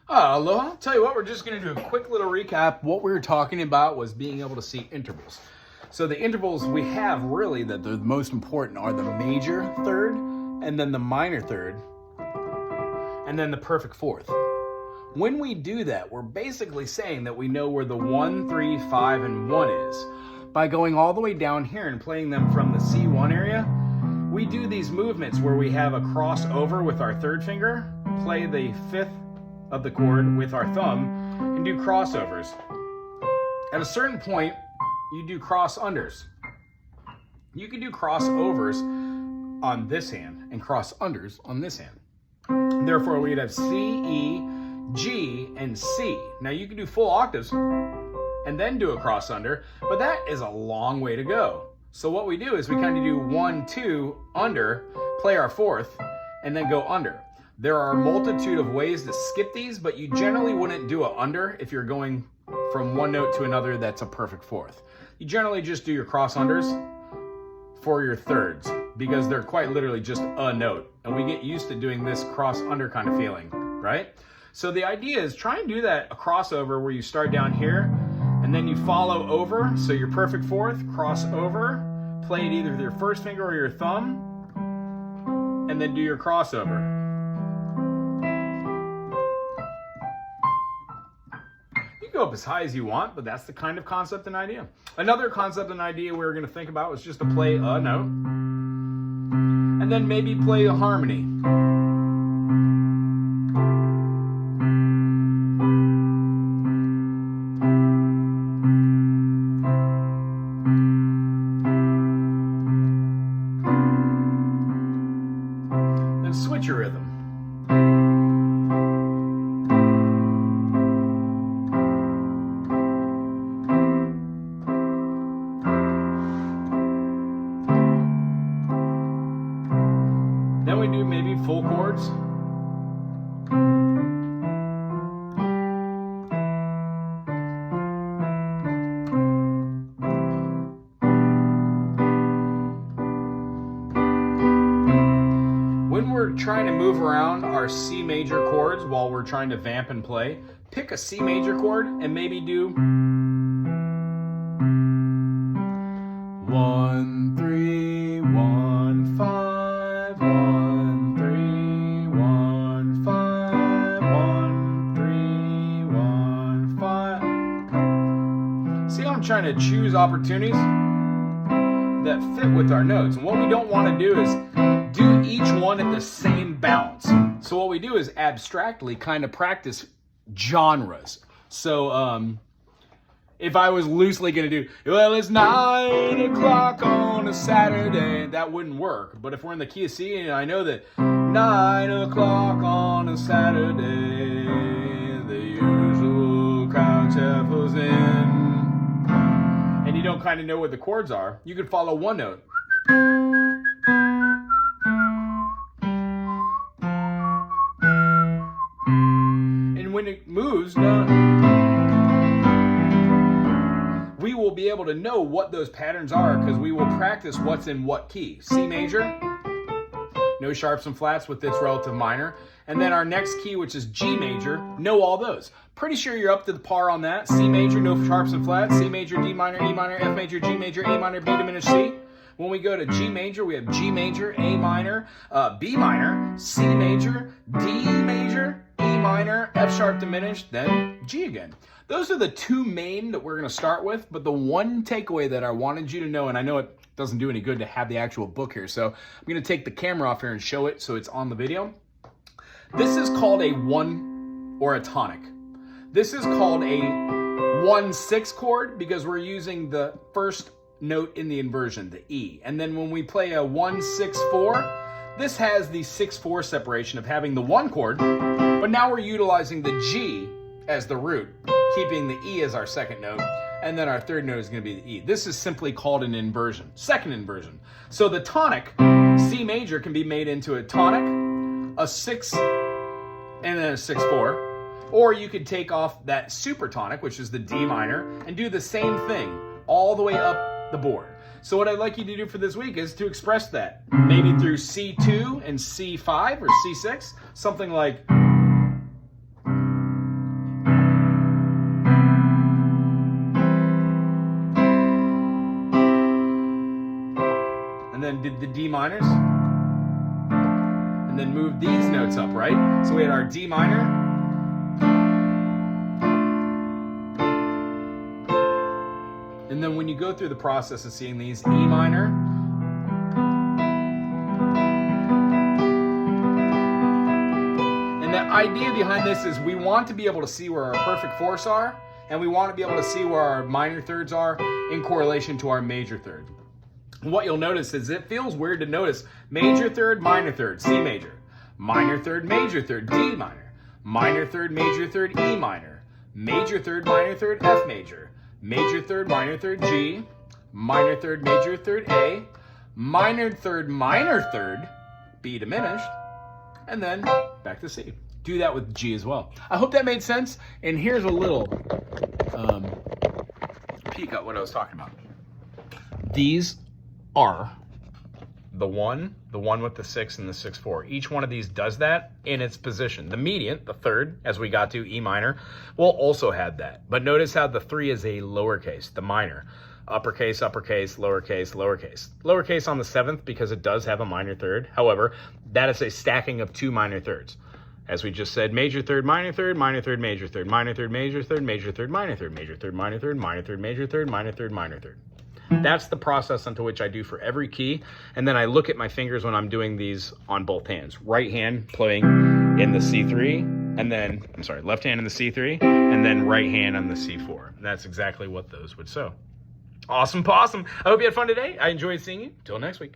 Aloha. I'll tell you what, we're just going to do a quick little recap. What we were talking about was being able to see intervals. So the intervals we have really that are the most important are the major third, and then the minor third, and then the perfect fourth. When we do that, we're basically saying that we know where the 1, 3, 5, and 1 is. By going all the way down here and playing them from the C1 area, we do these movements where we have a crossover with our third finger, play the fifth of the chord with our thumb, and do crossovers. At a certain point, you do cross unders. You can do crossovers on this hand and cross unders on this hand. Therefore, we'd have C, E, G, and C. Now you can do full octaves and then do a cross under, but that is a long way to go. So what we do is we kind of do 1, 2, under, play our fourth, and then go under. There are a multitude of ways to skip these, but you generally wouldn't do an under if you're going from one note to another that's a perfect fourth. You generally just do your cross unders for your thirds because they're quite literally just a note. And we get used to doing this cross under kind of feeling, right? So the idea is try and do that a crossover where you start down here and then you follow over. So your perfect fourth, cross over, play it either with your first finger or your thumb, and then do your crossover. Go up as high as you want, but that's the kind of concept and idea. Another concept and idea we were going to think about was just to play a note and then maybe play a harmony. Then switch your rhythm. Then we do maybe full chords. When we're trying to move around our C major chords while we're trying to vamp and play, pick a C major chord and maybe do 1, 3, 1, 5, 1, 3, 1, 5, 1, 3, 1, 5. See how I'm trying to choose opportunities that fit with our notes. And what we don't want to do is do each one at the same bounce. So what we do is abstractly kind of practice genres. So if I was loosely going to do, well, it's 9 o'clock on a Saturday, that wouldn't work. But if we're in the key of C, and I know that 9 o'clock on a Saturday, the usual crowd shuffles in, and you don't kind of know what the chords are, you could follow one note. And when it moves, we will be able to know what those patterns are because we will practice what's in what key. C major, no sharps and flats with its relative minor. And then our next key, which is G major, know all those. Pretty sure you're up to the par on that. C major, no sharps and flats. C major, D minor, E minor, F major, G major, A minor, B diminished C. When we go to G major, we have G major, A minor, B minor, C major, D major, E minor, F sharp diminished, then G again. Those are the two main that we're going to start with, but the one takeaway that I wanted you to know, and I know it doesn't do any good to have the actual book here, so I'm going to take the camera off here and show it so it's on the video. This is called a 1 or a tonic. This is called a 1-6 chord because we're using the first note in the inversion, the E. And then when we play a 1-6-4, this has the 6-4 separation of having the 1 chord, but now we're utilizing the G as the root, keeping the E as our second note, and then our third note is going to be the E. This is simply called an inversion, second inversion. So the tonic, C major, can be made into a tonic, a 6, and then a 6-4. Or you could take off that supertonic, which is the D minor, and do the same thing all the way up the board. So what I'd like you to do for this week is to express that, maybe through C2 and C5 or C6, something like did the D minors, and then moved these notes up, right? So we had our D minor, and then when you go through the process of seeing these, E minor, and the idea behind this is we want to be able to see where our perfect fourths are, and we want to be able to see where our minor thirds are in correlation to our major third. What you'll notice is it feels weird to notice major third, minor third, C major, minor third, major third, D minor, minor third, major third, E minor, major third, minor third, F major, major third, minor third, G, minor third, major third, A, minor third, B diminished, and then back to C. Do that with G as well. I hope that made sense. And here's a little peek at what I was talking about. These are the one with the 6 and the 6/4. Each one of these does that in its position. The median, the third, as we got to E minor, will also have that. But notice how the 3 is a lowercase, the minor. Uppercase, uppercase, lowercase, lowercase. Lowercase on the 7th because it does have a minor third. However, that is a stacking of 2 minor thirds. As we just said, major third, minor third, minor third, major third, minor third, major third, major third, minor third, major third, minor third, minor third, major third, minor third, minor third. That's the process unto which I do for every key. And then I look at my fingers when I'm doing these on both hands. Right hand playing in the C3, and then, left hand in the C3, and then right hand on the C4. And that's exactly what those would show. Awesome possum. I hope you had fun today. I enjoyed seeing you. Till next week.